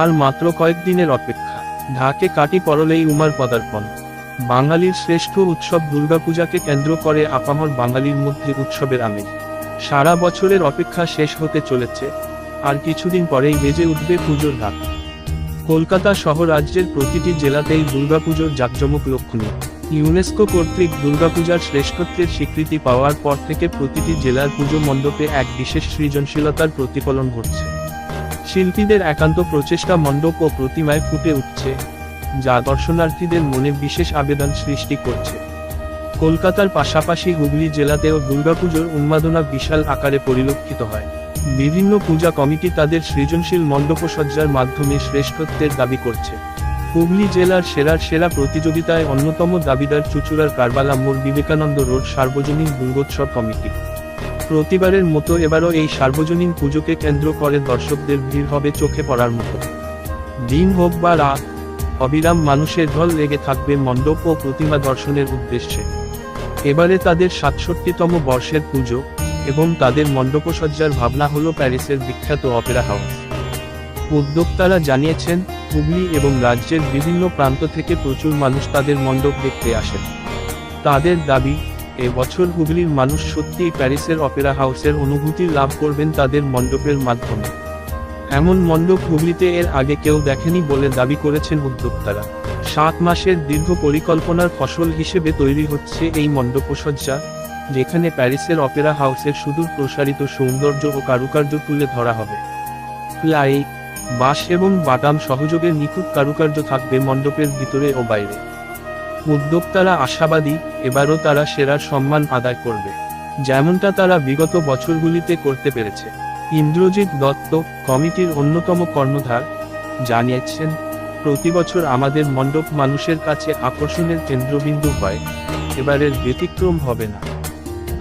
আর মাত্র কয়েকদিনের অপেক্ষা, ঢাকে কাটি পরলেই উমার পদার্পণ। বাঙালির শ্রেষ্ঠ উৎসব দুর্গাপূজাকে কেন্দ্র করে আপামর বাঙালির মধ্যে উৎসবের আমেজ। সারা বছরের অপেক্ষা শেষ হতে চলেছে, আর কিছুদিন পরেই বেজে উঠবে পুজোর ঢাক। কলকাতা সহ রাজ্যের প্রতিটি জেলাতেই দুর্গাপুজোর জাঁকজমক লক্ষণীয়। ইউনেস্কো কর্তৃক দুর্গাপূজার শ্রেষ্ঠত্বের স্বীকৃতি পাওয়ার পর থেকে প্রতিটি জেলার পুজো মণ্ডপে এক বিশেষ সৃজনশীলতার প্রতিফলন ঘটছে। শিল্পীদের একান্ত প্রচেষ্টা মণ্ডপ ও প্রতিমায় ফুটে উঠছে, যা দর্শনার্থীদের মনে বিশেষ আবেদন সৃষ্টি করছে। কলকাতার পাশাপাশি হুগলি জেলাতেও দুর্গাপুজোর উন্মাদনা বিশাল আকারে পরিলক্ষিত হয়। বিভিন্ন পূজা কমিটি তাদের সৃজনশীল মণ্ডপসজ্জার মাধ্যমে শ্রেষ্ঠত্বের দাবি করছে। হুগলি জেলার সেরা প্রতিযোগিতায় অন্যতম দাবিদার চুঁচুড়ার কারবালা মোড় বিবেকানন্দ রোড সার্বজনীন দুর্গোৎসব কমিটি। প্রতিবারের মতো এবারও এই সার্বজনীন পুজোকে কেন্দ্র করে দর্শকদের ভিড় হবে চোখে পড়ার মতো। দিন হোক বা রাত, অবিরাম মানুষের ঢল লেগে থাকবে মণ্ডপ ও প্রতিমা দর্শনের উদ্দেশ্যে। এবারে তাদের ৬৭তম বর্ষের পুজো, এবং তাদের মণ্ডপসজ্জার ভাবনা হল প্যারিসের বিখ্যাত অপেরা হাউস। উদ্যোক্তারা জানিয়েছেন, হুগলি এবং রাজ্যের বিভিন্ন প্রান্ত থেকে প্রচুর মানুষ তাদের মণ্ডপ দেখতে আসেন। তাদের দাবি, এবছর হুগলির মানুষ সত্যিই প্যারিসের অপেরা হাউসের অনুভূতি লাভ করবেন তাদের মণ্ডপের মাধ্যমে। এমন মণ্ডপ হুগলিতে এর আগে কেউ দেখেনি বলে দাবি করেছেন উদ্যোক্তারা। ৭ মাসের দীর্ঘ পরিকল্পনার ফসল হিসেবে তৈরি হচ্ছে এই মণ্ডপসজ্জা, যেখানে প্যারিসের অপেরা হাউসের সুদূর প্রসারিত সৌন্দর্য ও কারুকার্য তুলে ধরা হবে। প্লাই, বাঁশ এবং বাটাম সহযোগে নিখুঁত কারুকার্য থাকবে মণ্ডপের ভিতরে ও বাইরে। উদ্যোক্তারা আশাবাদী, এবারও তারা সেরার সম্মান আদায় করবে, যেমনটা তারা বিগত বছরগুলিতে করতে পেরেছে। ইন্দ্রজিৎ দত্ত, কমিটির অন্যতম কর্ণধার, জানিয়েছেন, প্রতিবছর আমাদের মণ্ডপ মানুষের কাছে আকর্ষণের কেন্দ্রবিন্দু হয়, এবারের ব্যতিক্রম হবে না।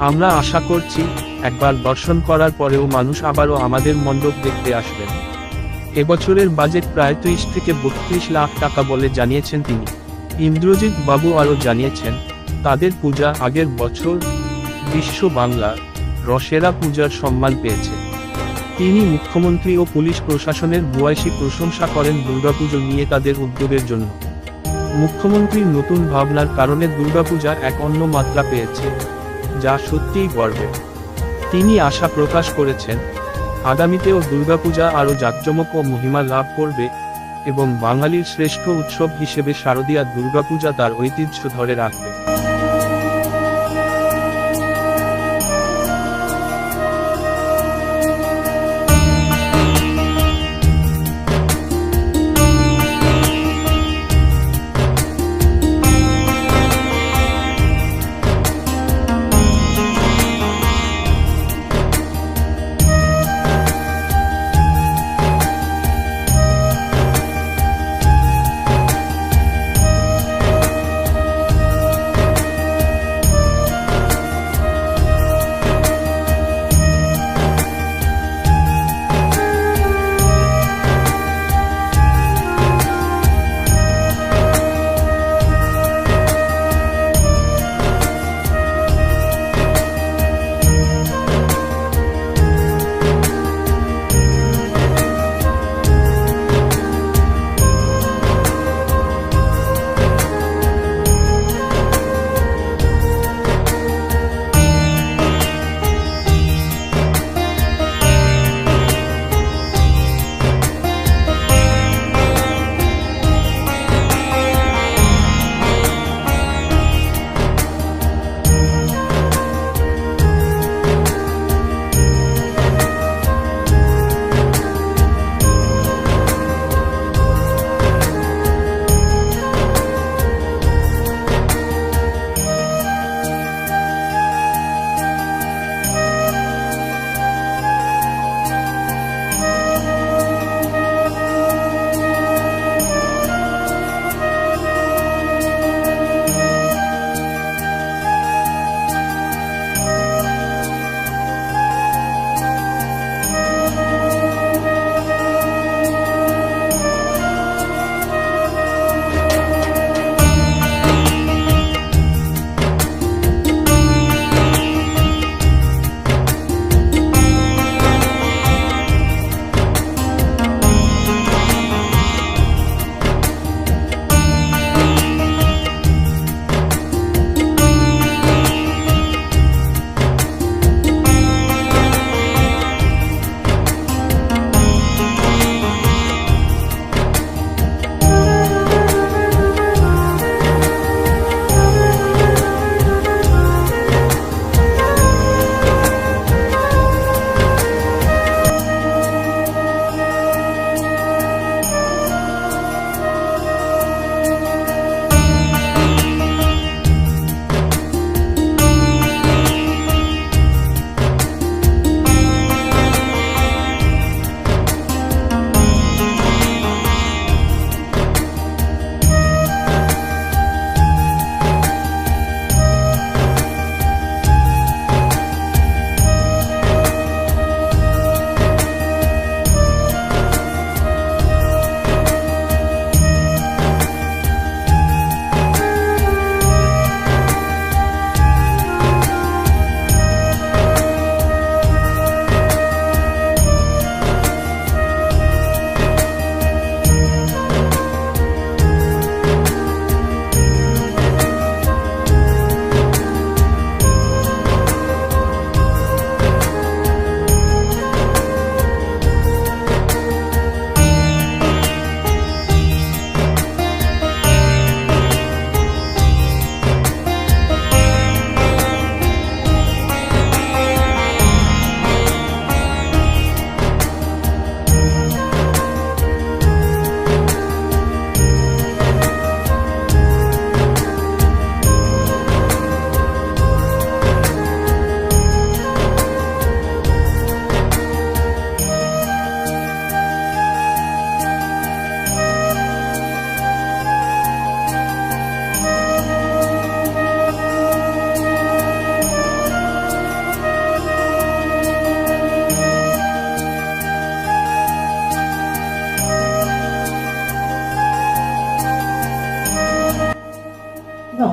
আমরা আশা করছি, একবার দর্শন করার পরেও মানুষ আবারও আমাদের মণ্ডপ দেখতে আসবেন। এবছরের বাজেট প্রায় ৩০ থেকে ৩২ লাখ টাকা বলে জানিয়েছেন তিনি। ইন্দ্রজিৎ বাবু আরও জানিয়েছেন, তাদের পূজা আগের বছর বিশ্ব বাংলা রসেরা পূজার সম্মান পেয়েছে। তিনি মুখ্যমন্ত্রী ও পুলিশ প্রশাসনের ভূয়সী প্রশংসা করেন দুর্গাপুজো নিয়ে তাদের উদ্যোগের জন্য। মুখ্যমন্ত্রীর নতুন ভাবনার কারণে দুর্গাপূজা এক অন্য মাত্রা পেয়েছে, যা সত্যিই গর্বের। তিনি আশা প্রকাশ করেছেন, আগামীতেও দুর্গাপূজা আরও জাঁকজমক ও মহিমা লাভ করবে, এবং বাঙালির শ্রেষ্ঠ উৎসব হিসেবে শারদীয়া দুর্গাপূজা তার ঐতিহ্য ধরে রাখবে।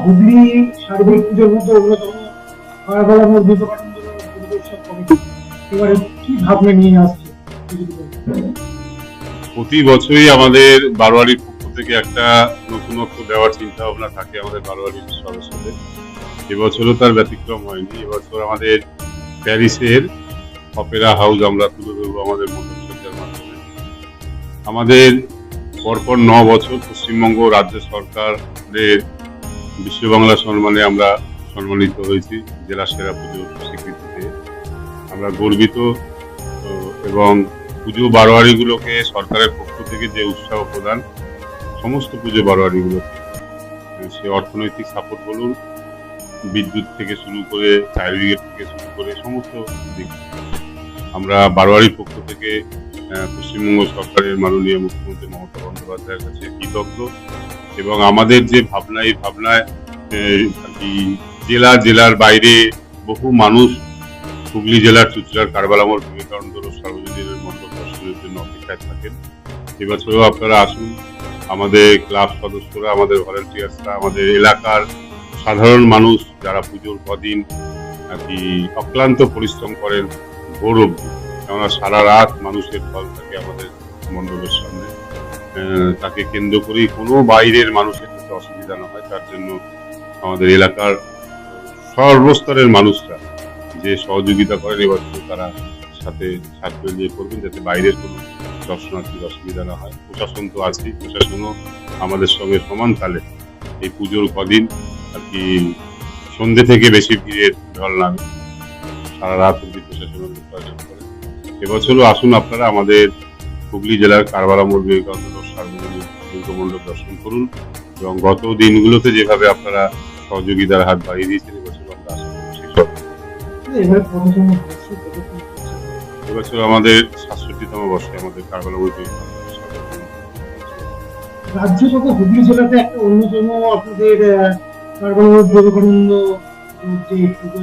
হুগলি সার্বিক পুজোর মতো অন্যতম কারবালা মোড় বিবেকানন্দ উৎসব কমিটি এবারে কি ভাবনা নিয়ে আসছে? প্রতি বছরই আমাদের বারোয়ারির পক্ষ থেকে একটা নতুনত্ব দেওয়ার চিন্তা ভাবনা থাকে আমাদের বারোয়ারির সদস্যদের। এবছরও তার ব্যতিক্রম হয়নি। এবছর আমাদের প্যারিসের অপেরা হাউস আমরা তুলে ধরবো আমাদের মণ্ডপসজ্জার মাধ্যমে। আমাদের পরপর 9 বছর পশ্চিমবঙ্গ রাজ্য সরকারের বিশ্ব বাংলা সম্মানে আমরা সম্মানিত হয়েছি জেলা সেরা পুজোর স্বীকৃতিতে। আমরা গর্বিত এবং পুজো বারোয়ারিগুলোকে সরকারের পক্ষ থেকে যে উৎসাহ প্রদান সমস্ত পুজো বারোয়ারিগুলোকে, সে অর্থনৈতিক সাপোর্ট বলুন, বিদ্যুৎ থেকে শুরু করে ফায়ার ব্রিগেড থেকে শুরু করে সমস্ত দিক আমরা বারোয়ারির পক্ষ থেকে পশ্চিমবঙ্গ সরকারের মাননীয় মুখ্যমন্ত্রী মমতা বন্দ্যোপাধ্যায়ের কাছে কৃতজ্ঞ। এবং আমাদের যে ভাবনা, এই ভাবনায় জেলার বাইরে বহু মানুষ হুগলি জেলার চুঁচুড়ার কারবালা মোড় বিবেকানন্দ সার্বজনীন মণ্ডপ দর্শনের জন্য অপেক্ষায় থাকেন। এবছরও আপনারা আসুন। আমাদের ক্লাব সদস্যরা, আমাদের ভলেন্টিয়ার্সরা, আমাদের এলাকার সাধারণ মানুষ যারা পুজোর কদিন অক্লান্ত পরিশ্রম করেন ভোর অবধি, কেননা সারা রাত মানুষের ফল থাকে আমাদের মণ্ডপের সামনে, তাকে কেন্দ্র করেই কোনো বাইরের মানুষের যাতে অসুবিধা না হয় তার জন্য আমাদের এলাকার সর্বস্তরের মানুষরা যে সহযোগিতা করেন এবছর তারা সাথে সাথ মিলিয়ে করবেন যাতে বাইরের কোনো দর্শনার্থীর অসুবিধা না হয়। প্রশাসন তো আছেই, প্রশাসনও আমাদের সঙ্গে সমান তালে এই পুজোর কদিন সন্ধ্যে থেকে বেশি ভিড়ের ঢল নামে, সারা রাত অব্দি প্রশাসন প্রয়োজন করে। এবছরও আসুন আপনারা আমাদের হুগলি জেলার কারবালা মোড় বিবেকানন্দ সার্বজনীন দুর্গমণ্ডপ দর্শন করুন এবং গত দিনগুলোতে যেভাবে আপনারা সহযোগিতার হাত বাড়িয়ে দিয়েছেন এবছর আমরা আশা করছি এবছর আমাদের 67তম বর্ষে আমাদের কারবালা মোড় রাজ্য তথা হুগলি জেলাতে একটা অন্যতম আপনাদের কারবালা মোড় বিবেকানন্দ যে পুজো,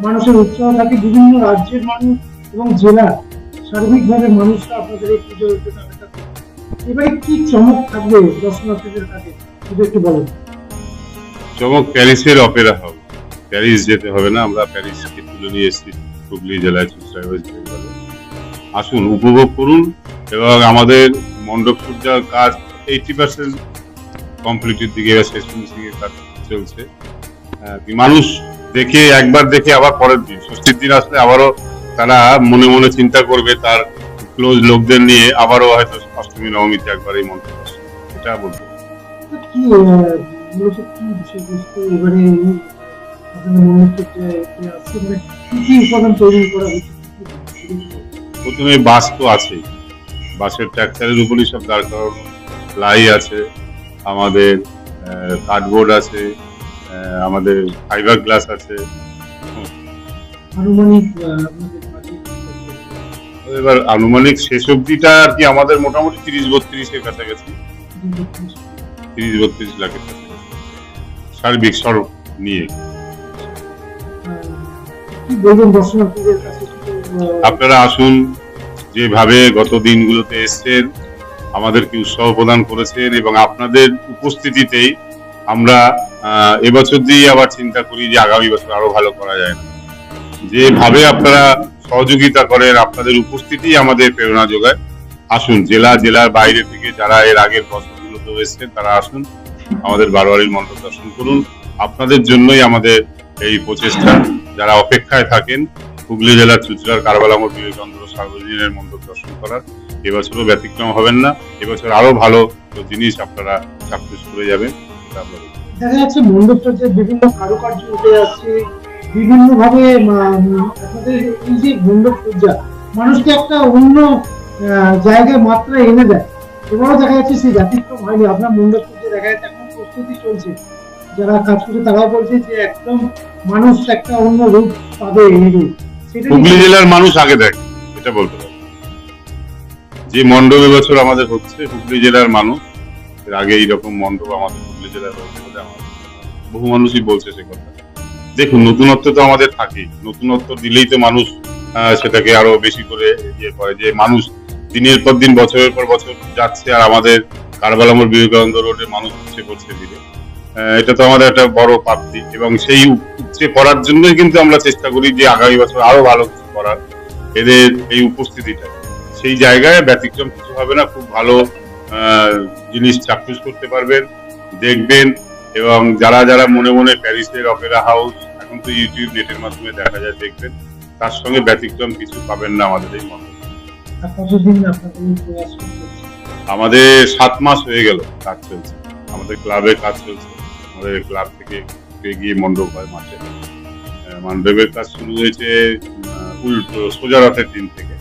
মানুষের উৎসাহ থাকে, বিভিন্ন রাজ্যের মানুষ এবং জেলা সার্বিকভাবে মানুষরা আপনাদের এই পুজোর জন্য অপেক্ষা করে। এবারে কি চমক থাকবে দর্শনার্থীদের কাছে যদি একটু বলেন? চমক প্যারিসের অপেরা হাউস। প্যারিস যেতে হবে না, আমরা প্যারিসকে তুলে নিয়ে এসেছি হুগলি জেলায় চুঁচুড়ায় ওয়েস্ট বেঙ্গলে। আসুন, উপভোগ করুন এবং আমাদের মণ্ডপ সজ্জার কাজ 80% কমপ্লিটের দিকে, শেষ ফিনিশিং এর কাজ চলছে। মানুষ দেখে একবার দেখে আবার পরের দিন ষষ্ঠীর দিন আসলে আবারও তারা মনে মনে চিন্তা করবে তার ক্লোজ লোকদের নিয়ে আবারও হয়তো অষ্টমী নবমীতে একবার এই মণ্ডপ আসবে, এটা বলবো। কি মূলত কি বিষয়বস্তু এবারে আপনাদের মণ্ডপে আসছে, মানে কি কি উপাদান তৈরি করা হয়েছে? প্রথমে বাস তো আছেই, বাসের ট্র্যাক্টরের উপরই সব দাঁড় করানো, প্লাই আছে, আমাদের কার্ডবোর্ড আছে, আমাদের ফাইবার গ্লাস আছে। আনুমানিক এবার আনুমানিক শেষ অবধিটা আর কি আমাদের মোটামুটি 30-32 কাছাকাছি, 30-32 লাখের কাছাকাছি সার্বিক সর্ব নিয়ে। কি বলবেন দর্শনার্থীদের কাছে? আপনারা আসুন, যেভাবে গত দিনগুলোতে এসছেন আমাদেরকে উৎসাহ প্রদান করেছেন এবং আপনাদের উপস্থিতিতেই আমরা এবছর দিয়ে আবার চিন্তা করি যে আগামী বছর আরো ভালো করা যায় না। যেভাবে আপনারা সহযোগিতা করেন, আপনাদের উপস্থিতি আমাদের প্রেরণা যোগায়। আসুন, জেলার বাইরে থেকে যারা এর আগের বছরগুলোতে এসেছেন তারা আসুন, আমাদের বারোয়ারির মণ্ডপ দর্শন করুন। আপনাদের জন্যই আমাদের এই প্রচেষ্টা। যারা অপেক্ষায় থাকেন হুগলি জেলার চুঁচুড়ার কারবালা মোড় বিবেকানন্দ সার্বজনীনের মণ্ডপ দর্শন করার, এবছরও ব্যতিক্রম হবেন না। এবছর আরো ভালো জিনিস আপনারা সাকসেস করে যাবেন। দেখা যাচ্ছে মণ্ডপসজ্জার বিভিন্ন কারুকার্য উঠে আসছে, বিভিন্ন ভাবে আপনাদের এই যে মণ্ডপসজ্জা মানুষকে একটা অন্য জায়গায় মাত্রা এনে দেয়। এবারও দেখা যাচ্ছে সেই ব্যতিক্রম হয়নি। আপনার মণ্ডপসজ্জা দেখা যাচ্ছে এখন প্রস্তুতি চলছে, যারা কাজ করছে তারাও বলছে যে একদম মানুষ একটা অন্য রূপ পাবে। হুগলি জেলার মানুষ আগে দেখে, এটা বলতে পারি। যে মণ্ডপ এবছর আমাদের হচ্ছে হুগলি জেলার মানুষ, এর আগে এইরকম মণ্ডপ আমাদের হুগলি জেলার হয়েছে বলে আমার বহু মানুষই বলছে সে কথা। দেখুন, নতুনত্ব তো আমাদের থাকেই, নতুনত্ব দিলেই তো মানুষ সেটাকে আরো বেশি করে ইয়ে করে। যে মানুষ দিনের পর দিন বছরের পর বছর যাচ্ছে আর আমাদের কারবালা মোড় বিবেকানন্দ রোডে মানুষ উঠছে পড়ছে ধীরে, এটা তো আমাদের একটা বড় প্রাপ্তি, এবং সেই উপচে পড়ার জন্যই কিন্তু আমরা চেষ্টা করি যে আগামী বছর আরো ভালো কিছু করার। এদের এই উপস্থিতিটা সেই জায়গায় ব্যতিক্রম কিছু হবে না, খুব ভালো জিনিস চাক্ষুষ করতে পারবেন, দেখবেন। এবং যারা যারা মনে মনে প্যারিসের অপেরা হাউস, এখন তো ইউটিউব নেটের মাধ্যমে দেখা যায়, দেখবেন, তার সঙ্গে ব্যতিক্রম কিছু পাবেন না আমাদের এই মন্ডপ। কতদিন আপনাদের এই প্রয়াস চলছে? আমাদের 7 মাস হয়ে গেল কাজ চলছে, আমাদের ক্লাবে কাজ চলছে। আমাদের ক্লাব থেকে গিয়ে মণ্ডপ হয় মাঠে। মণ্ডপের কাজ শুরু হয়েছে উল্টো সোজা রথের দিন থেকে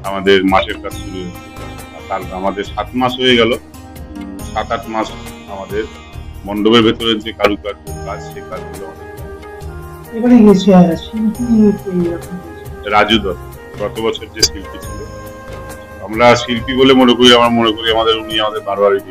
আমাদের মাঠের কাজ শুরু হয়েছে। তার আমাদের 7 মাস হয়ে গেল। 7-8 মাস আমাদের মণ্ডপের ভেতরে যে কারুকার্য কাজ, সেই কাজগুলো আমাদের। এবারে শিল্পী এরকম রাজু দত্ত গত বছর যে শিল্পী ছিল, আমরা শিল্পী বলে মনে করি, আমরা মনে করি উনি আমাদের বারবারই